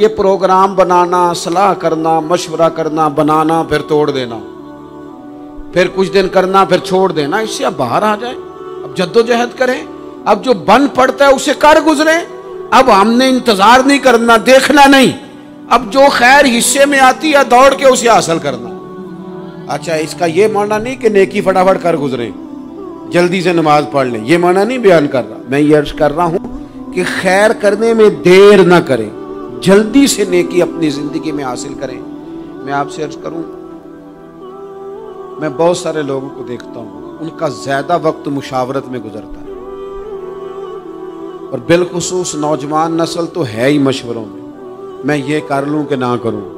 یہ پروگرام بنانا، صلاح کرنا، مشورہ کرنا، بنانا پھر توڑ دینا، پھر کچھ دن کرنا پھر چھوڑ دینا، اس سے اب باہر آ جائیں، اب جد و جہد کریں، اب جو بن پڑتا ہے اسے کر گزریں، اب ہم نے انتظار نہیں کرنا، دیکھنا نہیں، اب جو خیر حصے میں آتی ہے دوڑ کے اسے حاصل کرنا۔ اچھا اس کا یہ معنی نہیں کہ نیکی فٹافٹ کر گزریں، جلدی سے نماز پڑھ لیں، یہ معنی نہیں بیان کر رہا، میں یہ عرض کر رہا ہوں کہ خیر کرنے میں دیر نہ کریں، جلدی سے نیکی اپنی زندگی میں حاصل کریں۔ میں آپ سے عرض کروں، میں بہت سارے لوگوں کو دیکھتا ہوں، ان کا زیادہ وقت مشاورت میں گزرتا ہے، اور بالخصوص نوجوان نسل تو ہے ہی مشوروں میں یہ کر لوں کہ نہ کروں،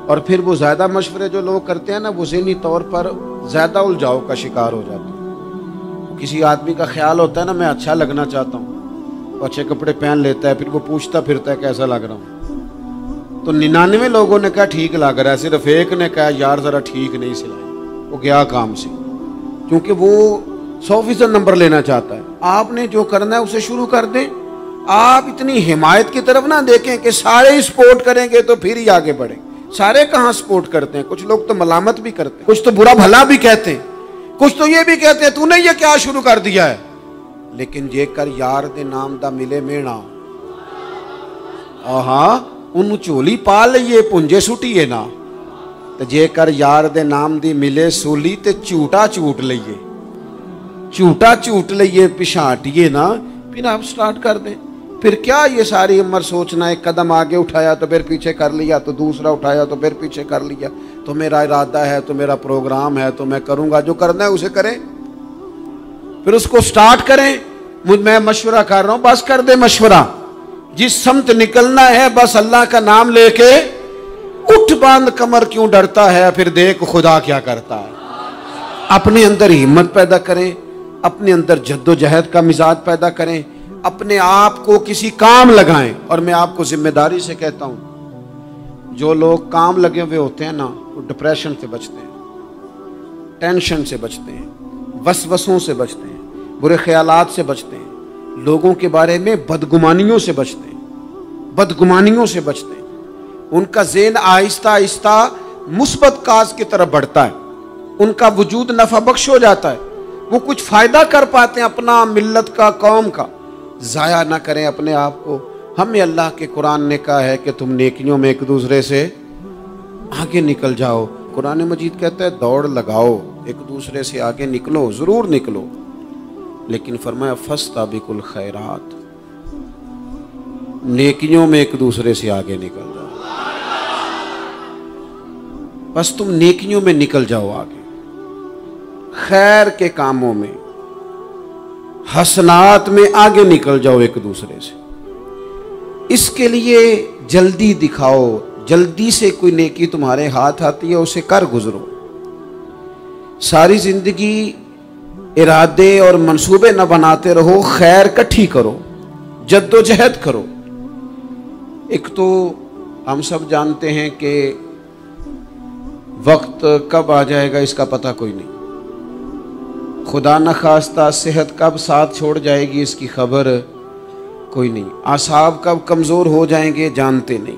اور پھر وہ زیادہ مشورے جو لوگ کرتے ہیں نا، وہ ذہنی طور پر زیادہ الجھاؤ کا شکار ہو جاتے ہیں۔ کسی آدمی کا خیال ہوتا ہے نا میں اچھا لگنا چاہتا ہوں، وہ اچھے کپڑے پہن لیتا ہے، پھر وہ پوچھتا پھرتا ہے کیسا لگ رہا ہوں، تو 99 لوگوں نے کہا ٹھیک لگ رہا ہے، صرف ایک نے کہا یار ذرا ٹھیک نہیں سلائی، وہ گیا کام سے، کیونکہ وہ 100% نمبر لینا چاہتا ہے۔ آپ نے جو کرنا ہے اسے شروع کر دیں، آپ اتنی حمایت کی طرف نہ دیکھیں کہ سارے سپورٹ کریں گے تو پھر ہی آگے بڑھیں۔ سارے کہاں سپورٹ کرتے ہیں، کچھ لوگ تو ملامت بھی کرتے ہیں، کچھ تو برا بھلا بھی کہتے ہیں، کچھ تو یہ بھی کہتے ہیں تو نے یہ کیا شروع کر دیا ہے، لیکن یہ کر یار دے نام دا ملے مینا، آہاں ان چولی پا لئیے پنجے سٹیے نا، تو جے کر یار دے نام دی ملے سولی تے چوٹا چوٹ لئیے، چوٹا چوٹ لئیے پشانٹیے نا، پھر آپ سٹارٹ کر دیں۔ پھر کیا یہ ساری عمر سوچنا، ایک قدم آگے اٹھایا تو پھر پیچھے کر لیا، تو دوسرا اٹھایا تو پھر پیچھے کر لیا، تو میرا ارادہ ہے، تو میرا پروگرام ہے، تو میں کروں گا، جو کرنا ہے اسے کریں، پھر اس کو سٹارٹ کریں۔ میں مشورہ کر رہا ہوں، بس کر دے مشورہ، جس سمت نکلنا ہے بس اللہ کا نام لے کے اٹھ باندھ کمر، کیوں ڈرتا ہے، پھر دیکھ خدا کیا کرتا ہے۔ اپنے اندر ہمت پیدا کریں، اپنے اندر جد و جہد کا مزاج پیدا کریں، اپنے آپ کو کسی کام لگائیں۔ اور میں آپ کو ذمہ داری سے کہتا ہوں، جو لوگ کام لگے ہوئے ہوتے ہیں نا، وہ ڈپریشن سے بچتے ہیں، ٹینشن سے بچتے ہیں، وسوسوں سے بچتے ہیں، برے خیالات سے بچتے ہیں، لوگوں کے بارے میں بدگمانیوں سے بچتے ہیں، بدگمانیوں سے بچتے ہیں۔ ان کا ذہن آہستہ آہستہ مثبت کاز کی طرف بڑھتا ہے، ان کا وجود نفع بخش ہو جاتا ہے، وہ کچھ فائدہ کر پاتے ہیں اپنا، ملت کا، قوم کا۔ ضائع نہ کریں اپنے آپ کو۔ ہمیں اللہ کے قرآن نے کہا ہے کہ تم نیکیوں میں ایک دوسرے سے آگے نکل جاؤ۔ قرآن مجید کہتا ہے دوڑ لگاؤ، ایک دوسرے سے آگے نکلو، ضرور نکلو، لیکن فرمایا فاستبقوا الخیرات، نیکیوں میں ایک دوسرے سے آگے نکل جاؤ۔ بس تم نیکیوں میں نکل جاؤ آگے، خیر کے کاموں میں، حسنات میں آگے نکل جاؤ ایک دوسرے سے۔ اس کے لیے جلدی دکھاؤ، جلدی سے کوئی نیکی تمہارے ہاتھ آتی ہے اسے کر گزرو۔ ساری زندگی ارادے اور منصوبے نہ بناتے رہو، خیر کٹھی کرو، جد و جہد کرو۔ ایک تو ہم سب جانتے ہیں کہ وقت کب آ جائے گا اس کا پتہ کوئی نہیں، خدا نخواستہ صحت کب ساتھ چھوڑ جائے گی اس کی خبر کوئی نہیں، اعصاب کب کمزور ہو جائیں گے جانتے نہیں،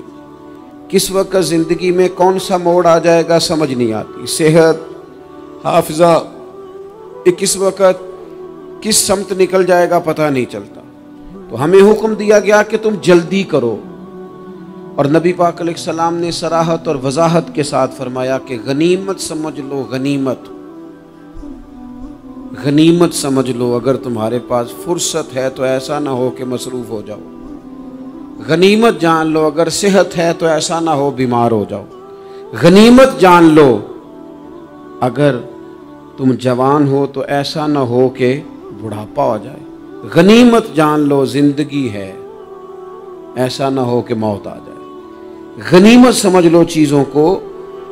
کس وقت زندگی میں کون سا موڑ آ جائے گا سمجھ نہیں آتی، صحت، حافظہ، کس وقت کس سمت نکل جائے گا پتہ نہیں چلتا۔ تو ہمیں حکم دیا گیا کہ تم جلدی کرو، اور نبی پاک علیہ السلام نے صراحت اور وضاحت کے ساتھ فرمایا کہ غنیمت سمجھ لو، غنیمت غنیمت سمجھ لو، اگر تمہارے پاس فرصت ہے تو ایسا نہ ہو کہ مصروف ہو جاؤ، غنیمت جان لو اگر صحت ہے تو ایسا نہ ہو بیمار ہو جاؤ، غنیمت جان لو اگر تم جوان ہو تو ایسا نہ ہو کہ بڑھاپا ہو جائے، غنیمت جان لو زندگی ہے، ایسا نہ ہو کہ موت آ جائے۔ غنیمت سمجھ لو چیزوں کو،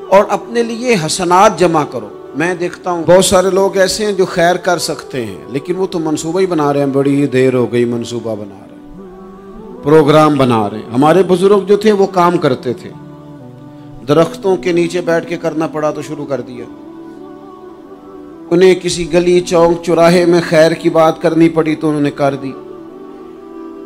اور اپنے لیے حسنات جمع کرو۔ میں دیکھتا ہوں بہت سارے لوگ ایسے ہیں جو خیر کر سکتے ہیں، لیکن وہ تو منصوبہ ہی بنا رہے ہیں، بڑی دیر ہو گئی منصوبہ بنا رہے ہیں، پروگرام بنا رہے ہیں۔ ہمارے بزرگ جو تھے وہ کام کرتے تھے، درختوں کے نیچے بیٹھ کے کرنا پڑا تو شروع کر دیا، انہیں کسی گلی چوک چوراہے میں خیر کی بات کرنی پڑی تو انہوں نے کر دی،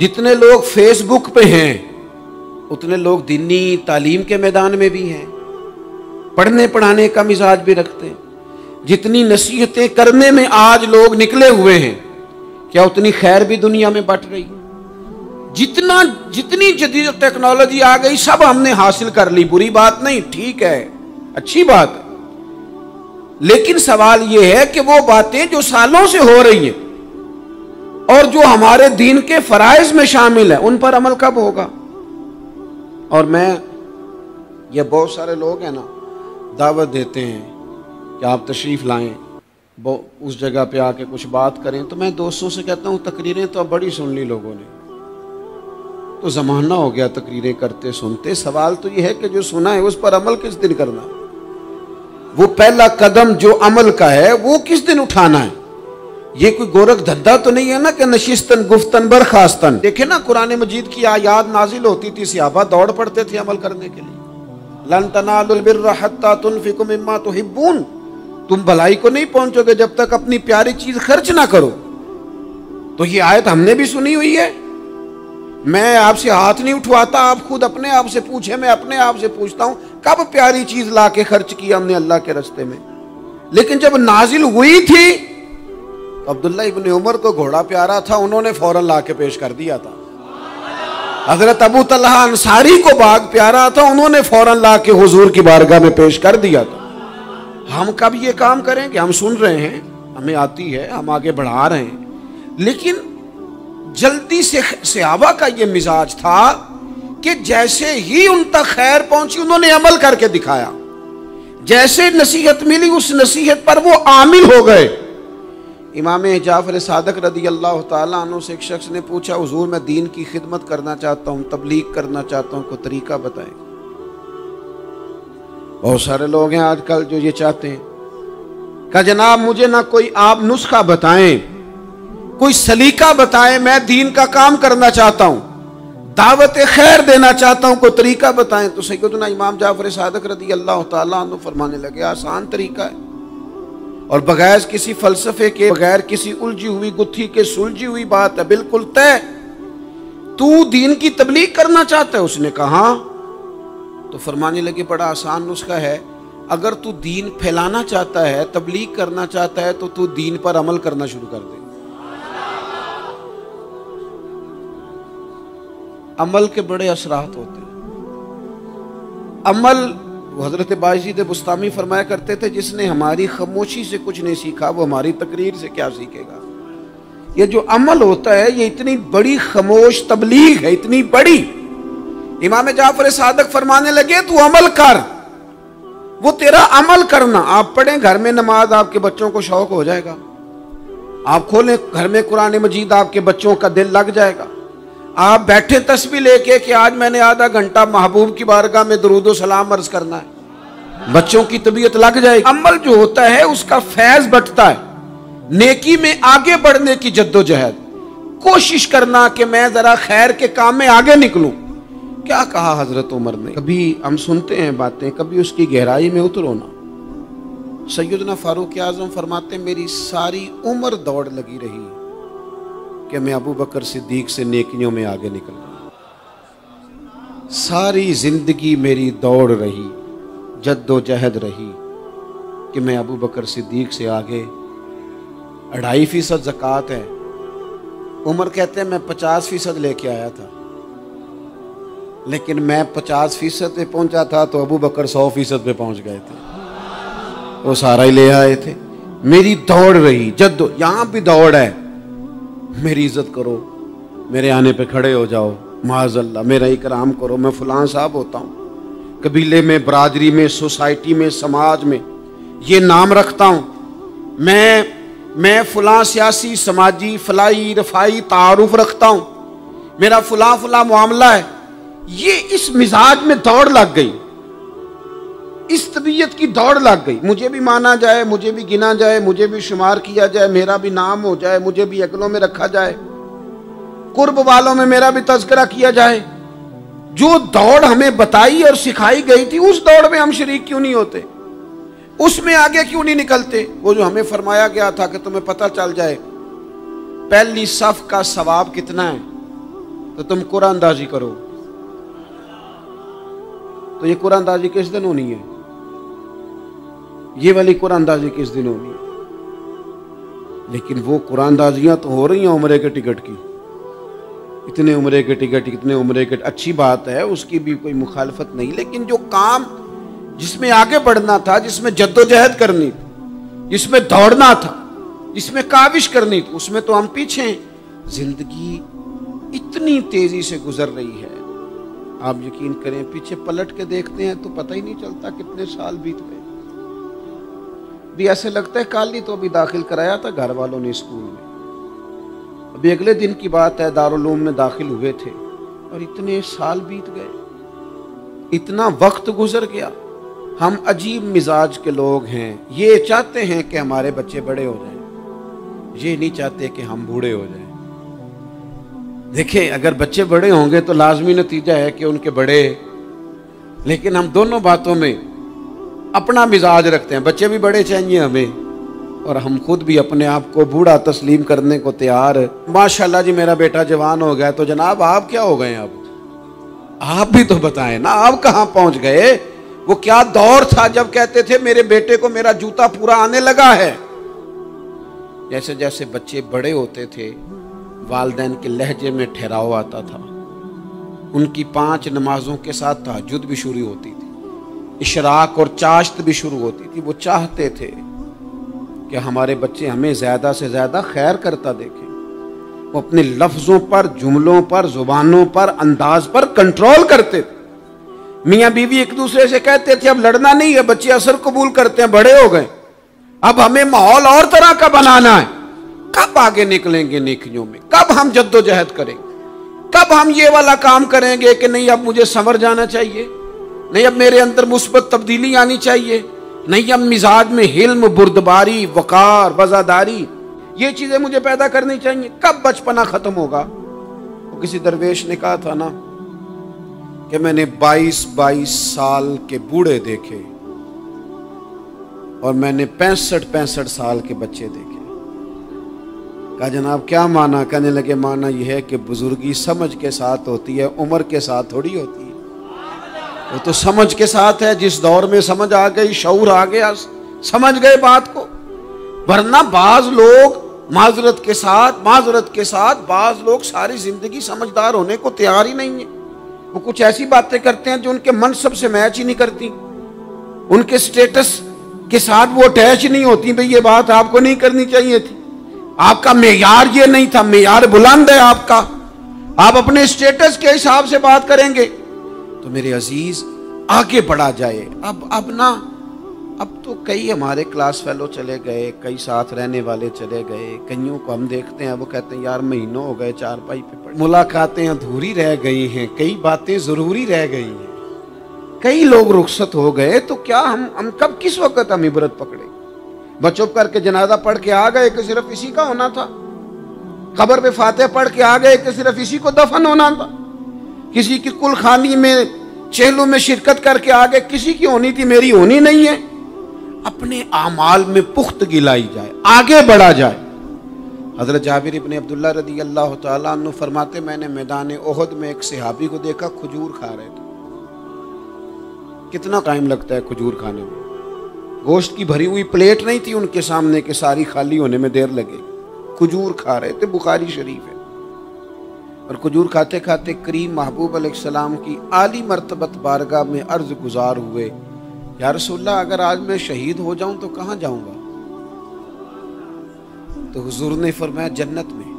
جتنے لوگ فیس بک پہ ہیں اتنے لوگ دینی تعلیم کے میدان میں بھی ہیں، پڑھنے پڑھانے کا مزاج بھی رکھتے ہیں۔ جتنی نصیحتیں کرنے میں آج لوگ نکلے ہوئے ہیں، کیا اتنی خیر بھی دنیا میں بٹ رہی؟ جتنی جدید ٹیکنالوجی آ گئی سب ہم نے حاصل کر لی، بری بات نہیں، ٹھیک ہے، اچھی بات ہے، لیکن سوال یہ ہے کہ وہ باتیں جو سالوں سے ہو رہی ہیں اور جو ہمارے دین کے فرائض میں شامل ہیں ان پر عمل کب ہوگا؟ اور یہ بہت سارے لوگ ہیں نا دعوت دیتے ہیں کہ آپ تشریف لائیں، اس جگہ پہ آ کے کچھ بات کریں، تو میں دوستوں سے کہتا ہوں تقریریں تو اب بڑی سن لی لوگوں نے، تو زمانہ ہو گیا تقریریں کرتے سنتے، سوال تو یہ ہے کہ جو سنا ہے اس پر عمل کس دن کرنا ہے؟ وہ پہلا قدم جو عمل کا ہے وہ کس دن اٹھانا ہے؟ یہ کوئی گورکھ دھندا تو نہیں ہے نا کہ نشستن گفتن برخاستن۔ دیکھیں نا قرآن مجید کی آیات نازل ہوتی تھی، صحابہ دوڑ پڑتے تھے عمل کرنے کے لیے۔ لن تنالوا البر حتى تنفقوا مما تحبون، تم بھلائی کو نہیں پہنچو گے جب تک اپنی پیاری چیز خرچ نہ کرو۔ تو یہ آیت ہم نے بھی سنی ہوئی ہے، میں آپ سے ہاتھ نہیں اٹھواتا، آپ خود اپنے آپ سے پوچھیں، میں اپنے آپ سے پوچھتا ہوں کب پیاری چیز لا کے خرچ کیا ہم نے اللہ کے راستے میں؟ لیکن جب نازل ہوئی تھی تو عبداللہ ابن عمر کو گھوڑا پیارا تھا، انہوں نے فوراً لا کے پیش کر دیا تھا۔ حضرت ابو طلحہ انصاری کو باغ پیارا تھا، انہوں نے فوراً لا کے حضور کی بارگاہ میں پیش کر دیا تھا۔ ہم کب یہ کام کریں کہ ہم سن رہے ہیں، ہمیں آتی ہے، ہم آگے بڑھا رہے ہیں، لیکن جلدی سے صحابہ کا یہ مزاج تھا کہ جیسے ہی ان تک خیر پہنچی انہوں نے عمل کر کے دکھایا، جیسے نصیحت ملی اس نصیحت پر وہ عامل ہو گئے۔ امام جعفر صادق رضی اللہ تعالیٰ عنہ سے ایک شخص نے پوچھا، حضور میں دین کی خدمت کرنا چاہتا ہوں، تبلیغ کرنا چاہتا ہوں، کوئی طریقہ بتائیں۔ بہت سارے لوگ ہیں آج کل جو یہ چاہتے ہیں کہ جناب مجھے نہ کوئی آپ نسخہ بتائیں، کوئی سلیقہ بتائیں، میں دین کا کام کرنا چاہتا ہوں، دعوت خیر دینا چاہتا ہوں، کوئی طریقہ بتائیں۔ تو سیدنا امام جعفر صادق رضی اللہ تعالیٰ عنہ فرمانے لگے، آسان طریقہ ہے، اور بغیر کسی فلسفے کے، بغیر کسی الجھی ہوئی گتھی کے سلجھی ہوئی بات ہے، بالکل طے۔ تو دین کی تبلیغ کرنا چاہتا ہے؟ اس نے کہا ہاں۔ تو فرمانے لگے بڑا آسان نسخہ ہے، اگر تو دین پھیلانا چاہتا ہے، تبلیغ کرنا چاہتا ہے، تو دین پر عمل کرنا شروع کر دے۔ عمل کے بڑے اثرات ہوتے ہیں۔ عمل، حضرت باجید بستامی فرمایا کرتے تھے، جس نے ہماری خاموشی سے کچھ نہیں سیکھا وہ ہماری تقریر سے کیا سیکھے گا۔ یہ جو عمل ہوتا ہے یہ اتنی بڑی خاموش تبلیغ ہے، اتنی بڑی۔ امام جعفر صادق فرمانے لگے تو عمل کر، وہ تیرا عمل کرنا۔ آپ پڑھیں گھر میں نماز، آپ کے بچوں کو شوق ہو جائے گا، آپ کھولیں گھر میں قرآن مجید، آپ کے بچوں کا دل لگ جائے گا۔ آپ بیٹھے تسبیح لے کے کہ آج میں نے آدھا گھنٹہ محبوب کی بارگاہ میں درود و سلام عرض کرنا ہے، بچوں کی طبیعت لگ جائے گی۔ عمل جو ہوتا ہے اس کا فیض بٹتا ہے، نیکی میں آگے بڑھنے کی جد و جہد، کوشش کرنا کہ میں ذرا خیر کے کام میں آگے نکلوں۔ کیا کہا حضرت عمر نے؟ کبھی ہم سنتے ہیں باتیں، کبھی اس کی گہرائی میں اترو نا۔ سیدنا فاروق اعظم فرماتے ہیں میری ساری عمر دوڑ لگی رہی کہ میں ابو بکر صدیق سے نیکیوں میں آگے نکل گیا، ساری زندگی میری دوڑ رہی، جد و جہد رہی کہ میں ابو بکر صدیق سے آگے۔ 2.5% زکوٰۃ ہے، عمر کہتے ہیں میں 50% لے کے آیا تھا، لیکن میں 50% پہ پہنچا تھا تو ابو بکر 100% پہ پہنچ گئے تھے، وہ سارا ہی لے آئے تھے۔ میری دوڑ رہی، یہاں بھی دوڑ ہے، میری عزت کرو، میرے آنے پہ کھڑے ہو جاؤ، معاذ اللہ میرا اکرام کرو، میں فلاں صاحب ہوتا ہوں، قبیلے میں، برادری میں، سوسائٹی میں، سماج میں یہ نام رکھتا ہوں، میں فلاں سیاسی، سماجی، فلاحی، رفائی تعارف رکھتا ہوں، میرا فلاں معاملہ ہے۔ یہ اس مزاج میں دوڑ لگ گئی، اس طبیعت کی دوڑ لگ گئی، مجھے بھی مانا جائے، مجھے بھی گنا جائے، مجھے بھی شمار کیا جائے، میرا بھی نام ہو جائے، مجھے بھی اگلوں میں رکھا جائے، قرب والوں میں میرا بھی تذکرہ کیا جائے۔ جو دوڑ ہمیں بتائی اور سکھائی گئی تھی اس دوڑ میں ہم شریک کیوں نہیں ہوتے؟ اس میں آگے کیوں نہیں نکلتے؟ وہ جو ہمیں فرمایا گیا تھا کہ تمہیں پتہ چل جائے پہلی صف کا ثواب کتنا ہے، تو تم قرآن اندازی کرو. تو یہ قرآن اندازی کس دن ہونی ہے؟ یہ والی قرآن اندازی کس دن ہونی ہے؟ لیکن وہ قرآن اندازیاں تو ہو رہی ہیں عمرے کے ٹکٹ کی. اتنے عمرے کے ٹکٹ، اتنے عمرے کے، اچھی بات ہے، اس کی بھی کوئی مخالفت نہیں، لیکن جو کام جس میں آگے بڑھنا تھا، جس میں جد و جہد کرنی تھی، جس میں دوڑنا تھا، جس میں کاوش کرنی تھی، اس میں تو ہم پیچھے ہیں. زندگی اتنی تیزی سے گزر رہی ہے، آپ یقین کریں پیچھے پلٹ کے دیکھتے ہیں تو پتہ ہی نہیں چلتا کتنے سال بیت گئے. بھی ایسے لگتا ہے کل ہی تو ابھی داخل کرایا تھا گھر والوں نے اسکول میں، ابھی اگلے دن کی بات ہے دارالعلوم میں داخل ہوئے تھے اور اتنے سال بیت گئے، اتنا وقت گزر گیا. ہم عجیب مزاج کے لوگ ہیں، یہ چاہتے ہیں کہ ہمارے بچے بڑے ہو جائیں، یہ نہیں چاہتے کہ ہم بوڑھے ہو جائیں. دیکھیں اگر بچے بڑے ہوں گے تو لازمی نتیجہ ہے کہ ان کے بڑے، لیکن ہم دونوں باتوں میں اپنا مزاج رکھتے ہیں. بچے بھی بڑے چاہیے ہمیں اور ہم خود بھی اپنے آپ کو بوڑھا تسلیم کرنے کو تیار. ماشاءاللہ جی میرا بیٹا جوان ہو گیا، تو جناب آپ کیا ہو گئے؟ اب آپ بھی تو بتائیں نا، آپ کہاں پہنچ گئے؟ وہ کیا دور تھا جب کہتے تھے میرے بیٹے کو میرا جوتا پورا آنے لگا ہے. جیسے جیسے بچے بڑے ہوتے تھے والدین کے لہجے میں ٹھہراؤ آتا تھا. ان کی 5 نمازوں کے ساتھ تہجد بھی شروع ہوتی تھی، اشراق اور چاشت بھی شروع ہوتی تھی. وہ چاہتے تھے کہ ہمارے بچے ہمیں زیادہ سے زیادہ خیر کرتا دیکھیں. وہ اپنے لفظوں پر، جملوں پر، زبانوں پر، انداز پر کنٹرول کرتے تھے. میاں بیوی ایک دوسرے سے کہتے تھے اب لڑنا نہیں ہے، بچے اثر قبول کرتے ہیں، بڑے ہو گئے، اب ہمیں ماحول اور طرح کا بنانا ہے. کب آگے نکلیں گے نیکیوں میں؟ کب ہم جد و جہد کریں گے؟ کب ہم یہ والا کام کریں گے کہ نہیں اب مجھے سنور جانا چاہیے، نہیں اب میرے اندر مثبت تبدیلی آنی چاہیے، نہیں اب مزاج میں حلم، بردباری، وقار، وفاداری، یہ چیزیں مجھے پیدا کرنی چاہیے. کب بچپنا ختم ہوگا؟ وہ کسی درویش نے کہا تھا نا کہ میں نے 22 سال کے بوڑھے دیکھے اور میں نے 65 سال کے بچے دیکھے. کہا جناب کیا معنی؟ کہنے لگے معنی یہ ہے کہ بزرگی سمجھ کے ساتھ ہوتی ہے، عمر کے ساتھ تھوڑی ہوتی ہے. وہ تو سمجھ کے ساتھ ہے، جس دور میں سمجھ آ گئی، شعور آ گیا، سمجھ گئے بات کو. ورنہ بعض لوگ معذرت کے ساتھ بعض لوگ ساری زندگی سمجھدار ہونے کو تیار ہی نہیں ہیں. وہ کچھ ایسی باتیں کرتے ہیں جو ان کے منصب سے میچ ہی نہیں کرتی، ان کے سٹیٹس کے ساتھ وہ اٹیچ نہیں ہوتی. بھئی یہ بات آپ کو نہیں کرنی چاہیے تھی، آپ کا معیار یہ نہیں تھا، معیار بلند ہے آپ کا، آپ اپنے سٹیٹس کے حساب سے بات کریں گے. تو میرے عزیز آگے بڑھا جائے. اب تو کئی ہمارے کلاس فیلو چلے گئے، کئی ساتھ رہنے والے چلے گئے، کئیوں کو ہم دیکھتے ہیں وہ کہتے ہیں یار مہینوں ہو گئے چارپائی پہ پڑے، ملاقاتیں ادھوری رہ گئی ہیں، کئی باتیں ضروری رہ گئی ہیں، کئی لوگ رخصت ہو گئے. تو کیا ہم کب کس وقت ہم عبرت پکڑے؟ بس چپ کر کے جنازہ پڑھ کے آ گئے کہ صرف اسی کا ہونا تھا، قبر پہ فاتحہ پڑھ کے آ گئے کہ صرف اسی کو دفن ہونا تھا، کسی کی کل خانی میں چہلوں میں شرکت کر کے آ گئے، کسی کی ہونی تھی میری ہونی نہیں ہے. اپنے اعمال میں پختگی لائی جائے، آگے بڑھا جائے. حضرت جابر ابن عبداللہ رضی اللہ تعالیٰ عنہ فرماتے میں نے میدان احد میں ایک صحابی کو دیکھا کھجور کھا رہے تھے. کتنا ٹائم لگتا ہے کھجور کھانے میں؟ گوشت کی بھری ہوئی پلیٹ نہیں تھی ان کے سامنے کہ ساری خالی ہونے میں دیر لگے. کھجور کھا رہے تھے، بخاری شریف ہے. اور کھجور کھاتے کھاتے کریم محبوب علیہ السلام کی عالی مرتبت بارگاہ میں عرض گزار ہوئے یا رسول اللہ اگر آج میں شہید ہو جاؤں تو کہاں جاؤں گا؟ تو حضور نے فرمایا جنت میں.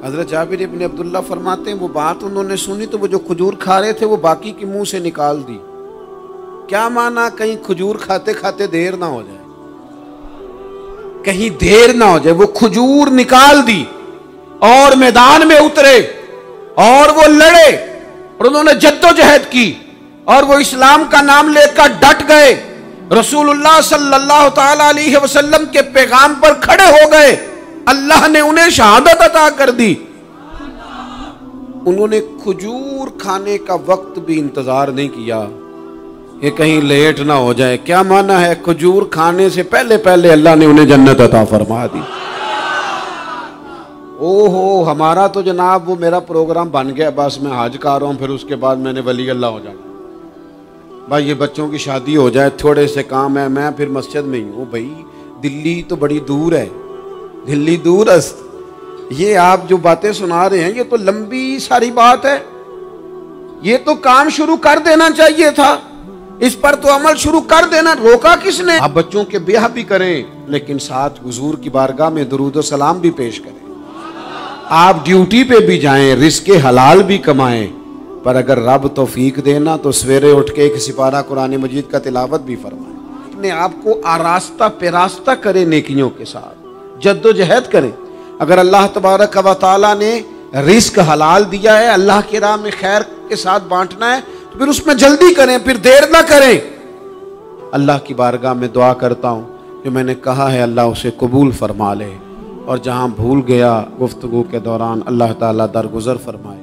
حضرت جابر ابن عبداللہ فرماتے ہیں وہ بات انہوں نے سنی تو وہ جو کھجور کھا رہے تھے وہ باقی کی منہ سے نکال دی. کیا معنی؟ کہیں کھجور کھاتے کھاتے دیر نہ ہو جائے، کہیں دیر نہ ہو جائے. وہ کھجور نکال دی اور میدان میں اترے اور وہ لڑے اور انہوں نے جد و جہد کی اور وہ اسلام کا نام لے کر ڈٹ گئے، رسول اللہ صلی اللہ تعالی علیہ وسلم کے پیغام پر کھڑے ہو گئے. اللہ نے انہیں شہادت عطا کر دی. انہوں نے کھجور کھانے کا وقت بھی انتظار نہیں کیا کہ کہیں لیٹ نہ ہو جائے. کیا معنی ہے؟ کھجور کھانے سے پہلے اللہ نے انہیں جنت عطا فرما دی. اوہو ہمارا تو جناب وہ میرا پروگرام بن گیا، بس میں حج کر رہا ہوں، پھر اس کے بعد میں نے ولی اللہ ہو جانا، بھائی یہ بچوں کی شادی ہو جائے، تھوڑے سے کام ہے، میں پھر مسجد میں ہی ہوں۔ بھائی دلی تو بڑی دور ہے، دلی دور است، یہ آپ جو باتیں سنا رہے ہیں یہ تو لمبی ساری بات ہے، یہ تو کام شروع کر دینا چاہیے تھا، اس پر تو عمل شروع کر دینا، روکا کس نے؟ آپ بچوں کے بیاہ بھی کریں لیکن ساتھ حضور کی بارگاہ میں درود و سلام بھی پیش کریں، آپ ڈیوٹی پہ بھی جائیں، رزق حلال بھی کمائیں، پر اگر رب توفیق دینا تو سویرے اٹھ کے ایک سپارہ قرآن مجید کا تلاوت بھی فرمائیں، اپنے آپ کو آراستہ پیراستہ کریں، نیکیوں کے ساتھ جد و جہد کریں۔ اگر اللہ تبارک و تعالیٰ نے رزق حلال دیا ہے، اللہ کی راہ میں خیر کے ساتھ بانٹنا ہے، تو پھر اس میں جلدی کریں، پھر دیر نہ کریں۔ اللہ کی بارگاہ میں دعا کرتا ہوں جو میں نے کہا ہے اللہ اسے قبول فرما لے، اور جہاں بھول گیا گفتگو کے دوران اللہ تعالیٰ درگزر فرمائے۔